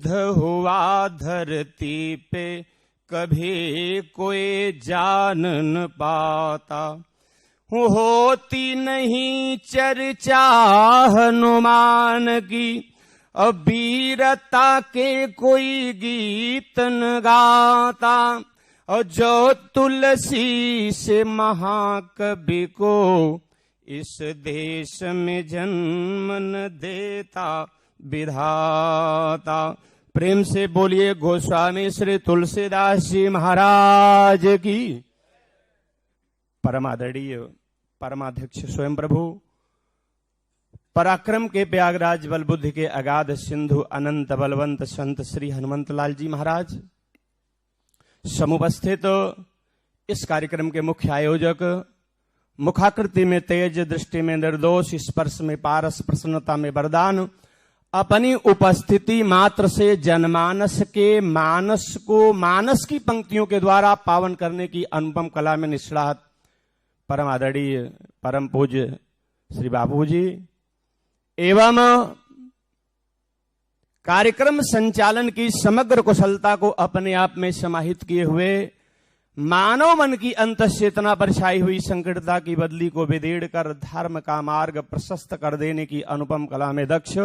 हुआ धरती पे कभी कोई जान न पाता। होती नहीं चर्चा हनुमान की, अब वीरता के कोई गीत न गाता। और जो तुलसी से महाकवि को इस देश में जन्म न देता विधाता। प्रेम से बोलिए गोस्वामी श्री तुलसीदास जी महाराज की। परमादरणीय परमाध्यक्ष स्वयं प्रभु, पराक्रम के प्रयागराज, बल बुद्धि के अगाध सिंधु, अनंत बलवंत संत श्री हनुमंत लाल जी महाराज, समुपस्थित इस कार्यक्रम के मुख्य आयोजक, मुखाकृति में तेज, दृष्टि में निर्दोष, स्पर्श में पारस, प्रसन्नता में वरदान, अपनी उपस्थिति मात्र से जनमानस के मानस को मानस की पंक्तियों के द्वारा पावन करने की अनुपम कला में निष्णात परम आदरणीय परम पूज्य श्री बाबू जी एवं कार्यक्रम संचालन की समग्र कुशलता को अपने आप में समाहित किए हुए, मानव मन की अंतःचेतना पर छाई हुई संकीर्णता की बदली को विदेड़ कर धर्म का मार्ग प्रशस्त कर देने की अनुपम कला में दक्ष,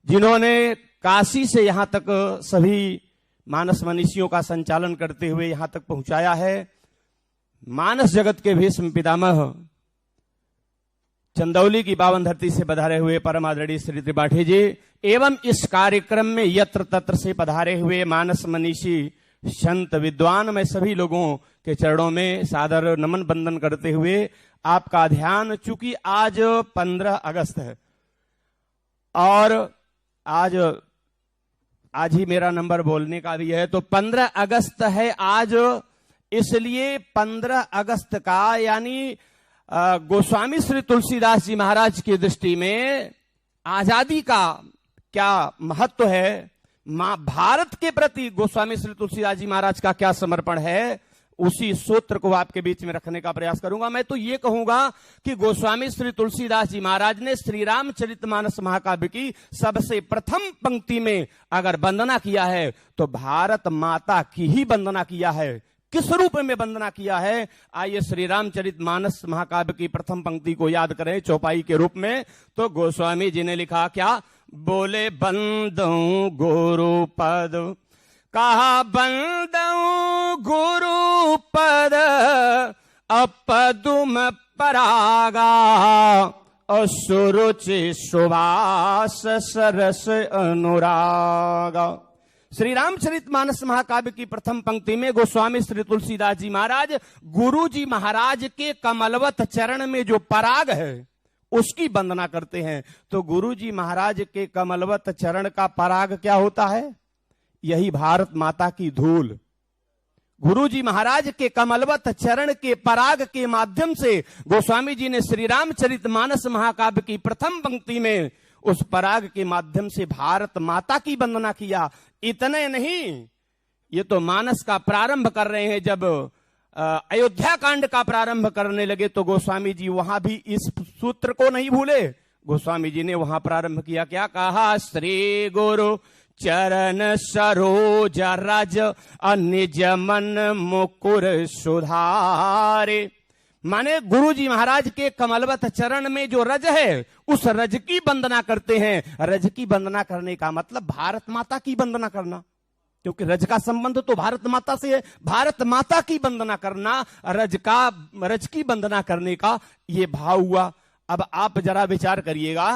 जिन्होंने काशी से यहां तक सभी मानस मनीषियों का संचालन करते हुए यहां तक पहुंचाया है, मानस जगत के भीष्म पितामह, चंदौली की पावन धरती से पधारे हुए परम आदरणीय श्री त्रिपाठी जी एवं इस कार्यक्रम में यत्र तत्र से पधारे हुए मानस मनीषी संत विद्वान, मैं सभी लोगों के चरणों में सादर नमन बंदन करते हुए आपका ध्यान, चूंकि आज 15 अगस्त है और आज ही मेरा नंबर बोलने का भी है, तो 15 अगस्त है आज, इसलिए 15 अगस्त का यानी गोस्वामी श्री तुलसीदास जी महाराज की दृष्टि में आजादी का क्या महत्व है, भारत के प्रति गोस्वामी श्री तुलसीदास जी महाराज का क्या समर्पण है, उसी सूत्र को आपके बीच में रखने का प्रयास करूंगा। मैं तो ये कहूंगा कि गोस्वामी श्री तुलसीदास जी महाराज ने श्री रामचरितमानस महाकाव्य की सबसे प्रथम पंक्ति में अगर वंदना किया है तो भारत माता की ही वंदना किया है। किस रूप में वंदना किया है, आइए श्री रामचरितमानस महाकाव्य की प्रथम पंक्ति को याद करें चौपाई के रूप में। तो गोस्वामी जी ने लिखा क्या, बोले बंदऊं गुरु पद, कहा बंदऊं गुरु पद, अपदुम परागा, असुरुचि सुभाष सरस अनुरागा। श्री रामचरितमानस महाकाव्य की प्रथम पंक्ति में गोस्वामी श्री तुलसीदास जी महाराज गुरु जी महाराज के कमलवत चरण में जो पराग है उसकी वंदना करते हैं। तो गुरु जी महाराज के कमलवत चरण का पराग क्या होता है, यही भारत माता की धूल। गुरु जी महाराज के कमलवत चरण के पराग के माध्यम से गोस्वामी जी ने श्री रामचरितमानस महाकाव्य की प्रथम पंक्ति में उस पराग के माध्यम से भारत माता की वंदना किया। इतने नहीं, ये तो मानस का प्रारंभ कर रहे हैं, जब अयोध्या कांड का प्रारंभ करने लगे तो गोस्वामी जी वहां भी इस सूत्र को नहीं भूले। गोस्वामी जी ने वहां प्रारंभ किया, क्या कहा, श्री गुरु चरण सरोज रज निज मन मुकुर सुधारे। माने गुरु जी महाराज के कमलवत चरण में जो रज है उस रज की वंदना करते हैं। रज की वंदना करने का मतलब भारत माता की वंदना करना, क्योंकि रज का संबंध तो भारत माता से है। भारत माता की वंदना करना, रज की वंदना करने का ये भाव हुआ। अब आप जरा विचार करिएगा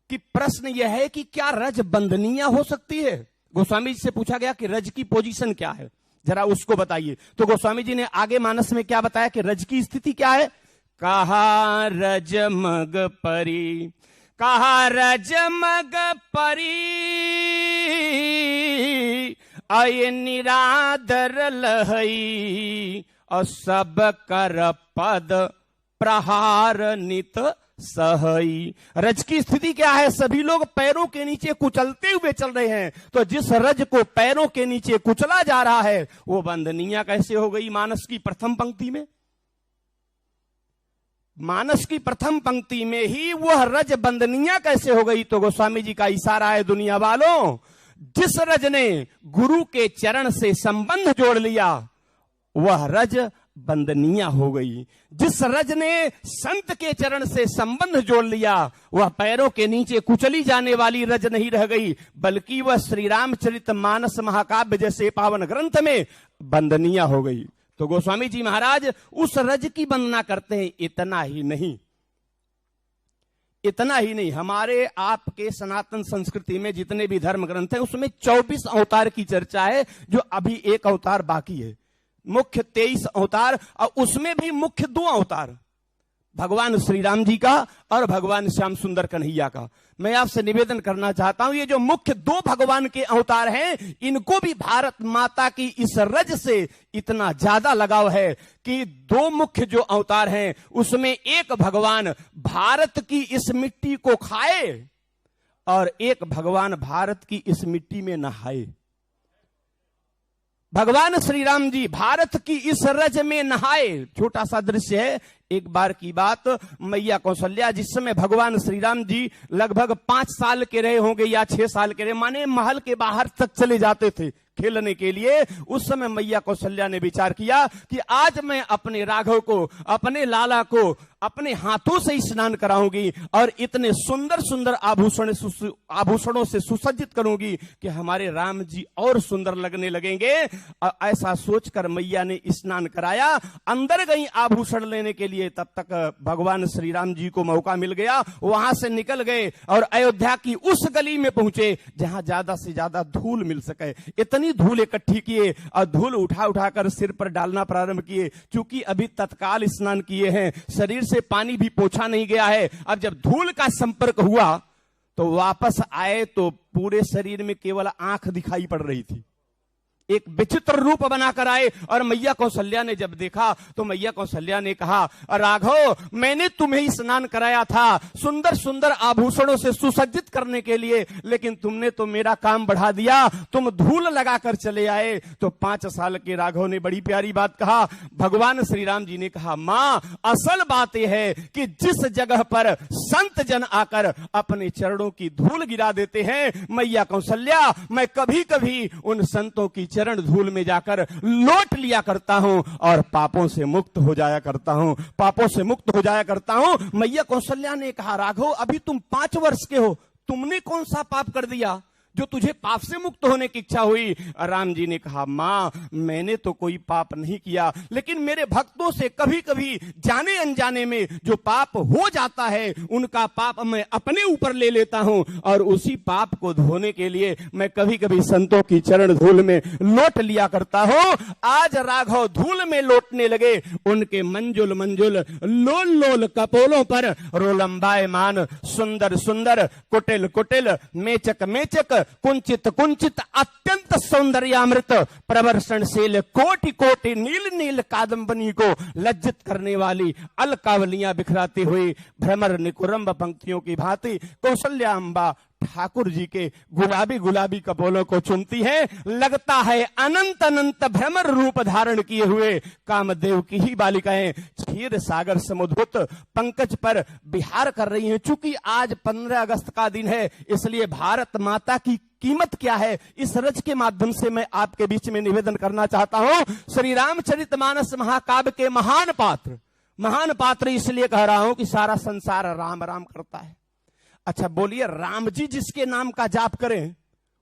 कि प्रश्न यह है कि क्या रज वंदनीय हो सकती है। गोस्वामी जी से पूछा गया कि रज की पोजीशन क्या है, जरा उसको बताइए। तो गोस्वामी जी ने आगे मानस में क्या बताया कि रज की स्थिति क्या है, कहा रजमग परी, कहा रजमग परी, अय निरादर लहई, और सब कर पद प्रहार नित सहई। रज की स्थिति क्या है, सभी लोग पैरों के नीचे कुचलते हुए चल रहे हैं। तो जिस रज को पैरों के नीचे कुचला जा रहा है वो वंदनीय कैसे हो गई मानस की प्रथम पंक्ति में। मानस की प्रथम पंक्ति में ही वह रज वंदनीय कैसे हो गई। तो गोस्वामी जी का इशारा है, दुनिया वालों जिस रज ने गुरु के चरण से संबंध जोड़ लिया वह रज वंदनीय हो गई। जिस रज ने संत के चरण से संबंध जोड़ लिया वह पैरों के नीचे कुचली जाने वाली रज नहीं रह गई, बल्कि वह श्री रामचरितमानस महाकाव्य जैसे पावन ग्रंथ में वंदनीय हो गई। तो गोस्वामी जी महाराज उस रज की वंदना करते हैं। इतना ही नहीं, हमारे आपके सनातन संस्कृति में जितने भी धर्म ग्रंथ हैं उसमें 24 अवतार की चर्चा है, जो अभी एक अवतार बाकी है। मुख्य 23 अवतार और उसमें भी मुख्य 2 अवतार भगवान श्री राम जी का और भगवान श्याम सुंदर कन्हैया का। मैं आपसे निवेदन करना चाहता हूं, ये जो मुख्य 2 भगवान के अवतार हैं इनको भी भारत माता की इस रज से इतना ज्यादा लगाव है कि 2 मुख्य जो अवतार हैं उसमें एक भगवान भारत की इस मिट्टी को खाए और एक भगवान भारत की इस मिट्टी में नहाए। भगवान श्री राम जी भारत की इस रज में नहाए। छोटा सा दृश्य है, एक बार की बात, मैया कौशल्या जिस समय भगवान श्री राम जी लगभग 5 साल के रहे होंगे या 6 साल के रहे, माने महल के बाहर तक चले जाते थे खेलने के लिए, उस समय मैया कौशल्या ने विचार किया कि आज मैं अपने राघव को, अपने लाला को अपने हाथों से स्नान कराऊंगी और इतने सुंदर सुंदर आभूषणों से सुसज्जित करूंगी कि हमारे राम जी और सुंदर लगने लगेंगे। ऐसा सोचकर मैया ने स्नान कराया, अंदर गई आभूषण लेने के लिए। तब तक भगवान श्री राम जी को मौका मिल गया, वहां से निकल गए और अयोध्या की उस गली में पहुंचे जहां ज्यादा से ज्यादा धूल मिल सके। इतनी धूल इकट्ठी किए और धूल उठा उठाकर सिर पर डालना प्रारंभ किए। चूंकि अभी तत्काल स्नान किए हैं, शरीर से पानी भी पोंछा नहीं गया है। अब जब धूल का संपर्क हुआ तो वापस आए तो पूरे शरीर में केवल आंख दिखाई पड़ रही थी। एक विचित्र रूप बनाकर आए और मैया कौशल्या ने जब देखा तो मैया कौशल्या ने कहा, राघव मैंने तुम्हें स्नान कराया था सुंदर सुंदर आभूषणों से सुसज्जित करने के लिए, लेकिन तुमने तो मेरा काम बढ़ा दिया, तुम धूल लगाकर चले आए। तो 5 साल के राघव ने बड़ी प्यारी बात कहा। भगवान श्री राम जी ने कहा, मां असल बात यह है कि जिस जगह पर संत जन आकर अपने चरणों की धूल गिरा देते हैं, मैया कौशल्या मैं कभी कभी उन संतों की चरण धूल में जाकर लौट लिया करता हूं और पापों से मुक्त हो जाया करता हूं। मैया कौशल्या ने कहा, राघव अभी तुम 5 वर्ष के हो, तुमने कौन सा पाप कर दिया जो तुझे पाप से मुक्त होने की इच्छा हुई? राम जी ने कहा, मां मैंने तो कोई पाप नहीं किया, लेकिन मेरे भक्तों से कभी कभी जाने अनजाने में जो पाप हो जाता है उनका पाप मैं अपने ऊपर ले लेता हूं और उसी पाप को धोने के लिए मैं कभी कभी संतों की चरण धूल में लौट लिया करता हूं। आज राघव धूल में लौटने लगे, उनके मंजुल मंजुल लोल लोल कपोलों पर रोलंबायमान सुंदर सुंदर कुटिल कुटिल मेचक मेचक कुंचित कुंचित अत्यंत सौंदर्यामृत प्रवर्षणशील कोटि कोटि नील नील कादम्बनी को लज्जित करने वाली अलकावलियां बिखराती हुई भ्रमर निकुरंब पंक्तियों की भांति कौशल्या अम्बा ठाकुर जी के गुलाबी गुलाबी कपोलों को चुमती है। लगता है अनंत अनंत भ्रमर रूप धारण किए हुए कामदेव की ही बालिकाएं क्षीर सागर समुद्भूत पंकज पर विहार कर रही हैं। चूंकि आज 15 अगस्त का दिन है, इसलिए भारत माता की कीमत क्या है इस रच के माध्यम से मैं आपके बीच में निवेदन करना चाहता हूं। श्री रामचरितमानस महाकाव्य के महान पात्र इसलिए कह रहा हूं कि सारा संसार राम राम करता है। अच्छा बोलिए, राम जी जिसके नाम का जाप करें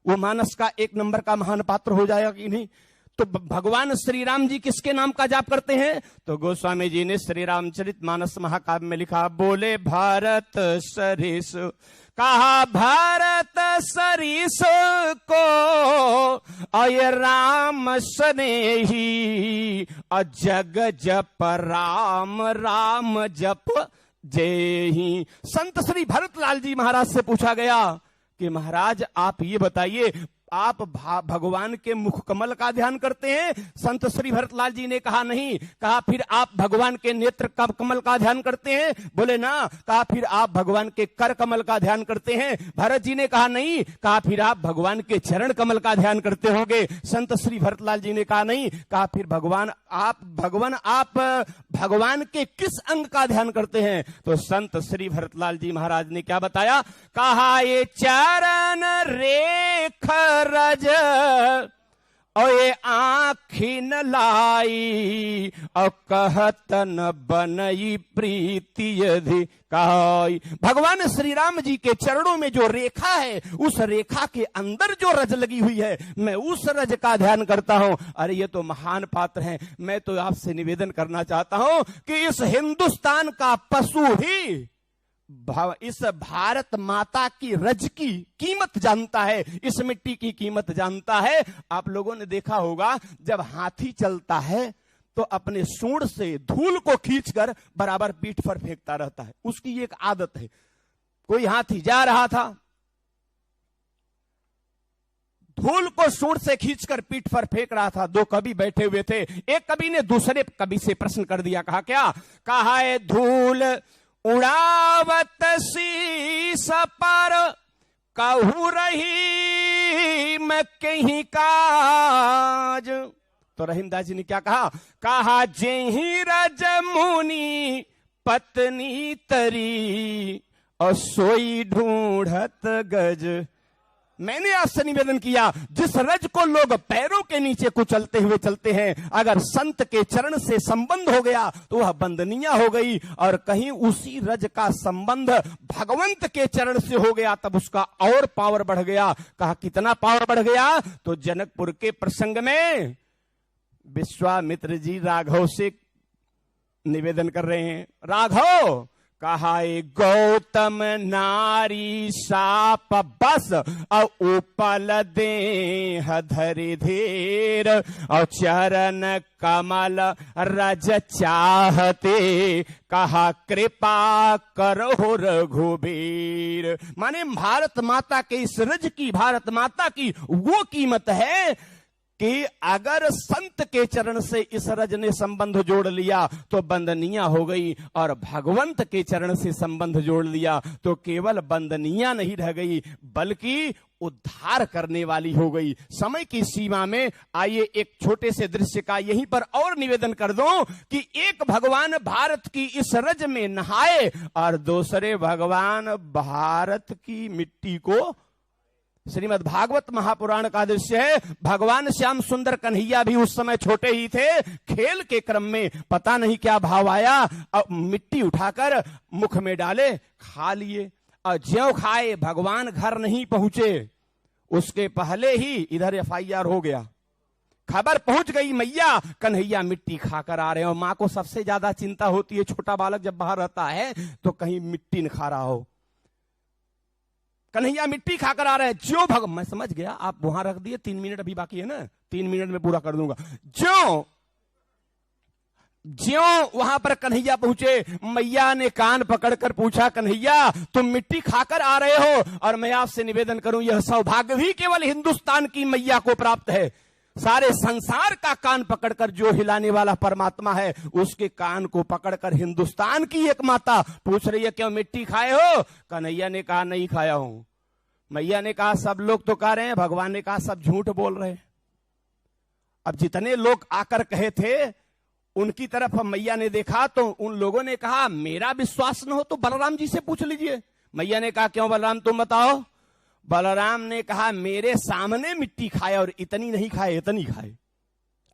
वो मानस का 1 नंबर का महान पात्र हो जाएगा कि नहीं? तो भगवान श्री राम जी किसके नाम का जाप करते हैं? तो गोस्वामी जी ने श्री रामचरितमानस महाकाव्य में लिखा, बोले भारत सरिस, कहा भारत सरिस को अय राम स्नेही, जग जप राम राम जप जय। संत श्री भरतलाल जी महाराज से पूछा गया कि महाराज आप ये बताइए, आप भगवान के मुख कमल का ध्यान करते हैं? संत श्री भरतलाल जी ने कहा नहीं। कहा फिर आप भगवान के नेत्र कमल का ध्यान करते हैं? बोले ना। कहा फिर आप भगवान के कर कमल का ध्यान करते हैं? भरत जी ने कहा नहीं। कहा फिर आप भगवान के चरण कमल का ध्यान करते होंगे? संत श्री भरतलाल जी ने कहा नहीं। कहा फिर आप भगवान के किस अंग का ध्यान करते हैं? तो संत श्री भरतलाल जी महाराज ने क्या बताया? कहा ये चरण रेख रज और ये आँखी न लाई और कहत न बनई प्रीति अधिकाई। भगवान श्री राम जी के चरणों में जो रेखा है, उस रेखा के अंदर जो रज लगी हुई है, मैं उस रज का ध्यान करता हूं। अरे ये तो महान पात्र हैं। मैं तो आपसे निवेदन करना चाहता हूं कि इस हिंदुस्तान का पशु ही इस भारत माता की रज की कीमत जानता है, इस मिट्टी की कीमत जानता है। आप लोगों ने देखा होगा जब हाथी चलता है तो अपने सूंड से धूल को खींचकर बराबर पीठ पर फेंकता रहता है। उसकी एक आदत है। कोई हाथी जा रहा था, धूल को सूंड से खींचकर पीठ पर फेंक रहा था। दो कवि बैठे हुए थे। एक कवि ने दूसरे कवि से प्रश्न कर दिया, कहा क्या? कहा है धूल उड़ावत शीस पर कहू रही मैं कहीं काज। तो रहीमदास जी ने क्या कहा? कहा जेहि रज मुनि पत्नी तरी और सोई ढूंढत गज। मैंने आपसे निवेदन किया, जिस रज को लोग पैरों के नीचे कुचलते हुए चलते हैं, अगर संत के चरण से संबंध हो गया तो वह वंदनीय हो गई, और कहीं उसी रज का संबंध भगवंत के चरण से हो गया तब उसका और पावर बढ़ गया। कहा कितना पावर बढ़ गया? तो जनकपुर के प्रसंग में विश्वामित्र जी राघव से निवेदन कर रहे हैं। राघव, कहा गौतम नारी साप बस और उपल देह धरि धीर और चरण कमल रज चाहते कहा कृपा करो रघुबीर। माने भारत माता के इस रज की, भारत माता की वो कीमत है कि अगर संत के चरण से इस रज ने संबंध जोड़ लिया तो वंदनीय हो गई, और भगवंत के चरण से संबंध जोड़ लिया तो केवल वंदनीय नहीं रह गई बल्कि उद्धार करने वाली हो गई। समय की सीमा में आइए एक छोटे से दृश्य का यहीं पर और निवेदन कर दूं कि एक भगवान भारत की इस रज में नहाए और दूसरे भगवान भारत की मिट्टी को। श्रीमद् भागवत महापुराण का दृश्य है। भगवान श्याम सुंदर कन्हैया भी उस समय छोटे ही थे। खेल के क्रम में पता नहीं क्या भाव आया, अब मिट्टी उठाकर मुख में डाले, खा लिए, और ज्यों खाए भगवान घर नहीं पहुंचे, उसके पहले ही इधर FIR हो गया। खबर पहुंच गई मैया कन्हैया मिट्टी खाकर आ रहे हैं। और मां को सबसे ज्यादा चिंता होती है, छोटा बालक जब बाहर रहता है तो कहीं मिट्टी न खा रहा हो। कन्हैया मिट्टी खाकर आ रहे हैं। जो मैं समझ गया, आप वहां रख दिए, 3 मिनट अभी बाकी है ना, 3 मिनट में पूरा कर दूंगा। ज्यों वहां पर कन्हैया पहुंचे, मैया ने कान पकड़कर पूछा, कन्हैया तुम मिट्टी खाकर आ रहे हो? और मैं आपसे निवेदन करूं, यह सौभाग्य भी केवल हिंदुस्तान की मैया को प्राप्त है। सारे संसार का कान पकड़कर जो हिलाने वाला परमात्मा है, उसके कान को पकड़कर हिंदुस्तान की एक माता पूछ रही है, क्यों मिट्टी खाए हो? कन्हैया ने कहा नहीं खाया हूं। मैया ने कहा सब लोग तो कह रहे हैं। भगवान ने कहा सब झूठ बोल रहे हैं। अब जितने लोग आकर कहे थे उनकी तरफ मैया ने देखा तो उन लोगों ने कहा मेरा विश्वास न हो तो बलराम जी से पूछ लीजिए। मैया ने कहा क्यों बलराम, तुम बताओ। बलराम ने कहा मेरे सामने मिट्टी खाए और इतनी नहीं खाए, इतनी खाए।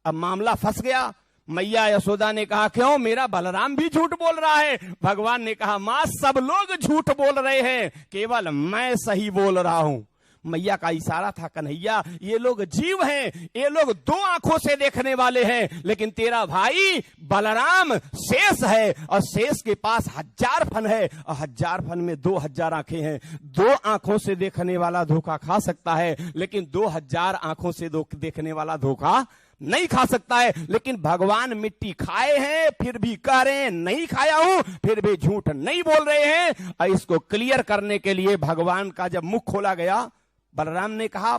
अब मामला फंस गया। मैया यशोदा ने कहा क्यों, मेरा बलराम भी झूठ बोल रहा है। भगवान ने कहा मां सब लोग झूठ बोल रहे हैं, केवल मैं सही बोल रहा हूं। मैया का इशारा था, कन्हैया ये लोग जीव हैं, ये लोग 2 आंखों से देखने वाले हैं, लेकिन तेरा भाई बलराम शेष है, और शेष के पास 1000 फन है, और 1000 फन में 2000 आंखें हैं। 2 आंखों से देखने वाला धोखा खा सकता है, लेकिन 2000 आंखों से देखने वाला धोखा नहीं खा सकता है। लेकिन भगवान मिट्टी खाए हैं फिर भी कह रहे हैं नहीं खाया हूं, फिर भी झूठ नहीं बोल रहे हैं। और इसको क्लियर करने के लिए भगवान का जब मुख खोला गया, बलराम ने कहा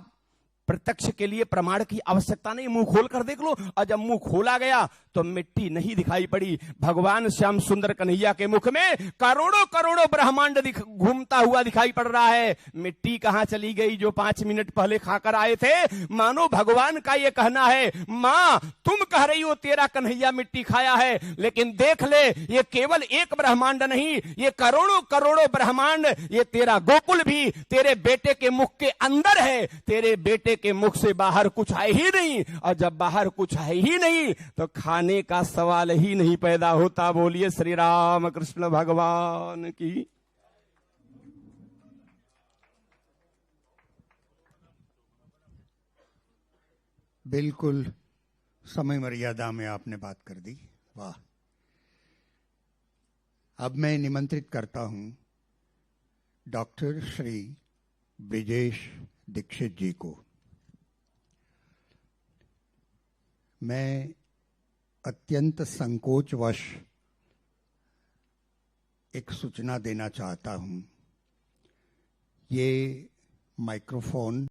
प्रत्यक्ष के लिए प्रमाण की आवश्यकता नहीं, मुंह खोल कर देख लो। और जब मुंह खोला गया तो मिट्टी नहीं दिखाई पड़ी। भगवान श्याम सुंदर कन्हैया के मुख में करोड़ों करोड़ों ब्रह्मांड घूमता हुआ दिखाई पड़ रहा है। मिट्टी कहां चली गई जो 5 मिनट पहले खाकर आए थे? मानो भगवान का ये कहना है, मां तुम कह रही हो तेरा कन्हैया मिट्टी खाया है, लेकिन देख ले ये केवल एक ब्रह्मांड नहीं, ये करोड़ों करोड़ों ब्रह्मांड, ये तेरा गोकुल भी तेरे बेटे के मुख के अंदर है। तेरे बेटे के मुख से बाहर कुछ है ही नहीं, और जब बाहर कुछ है ही नहीं तो खाने का सवाल ही नहीं पैदा होता। बोलिए श्री राम कृष्ण भगवान की। बिल्कुल समय मर्यादा में आपने बात कर दी, वाह। अब मैं निमंत्रित करता हूं डॉक्टर श्री ब्रिजेश दीक्षित जी को। मैं अत्यंत संकोचवश एक सूचना देना चाहता हूं। ये माइक्रोफोन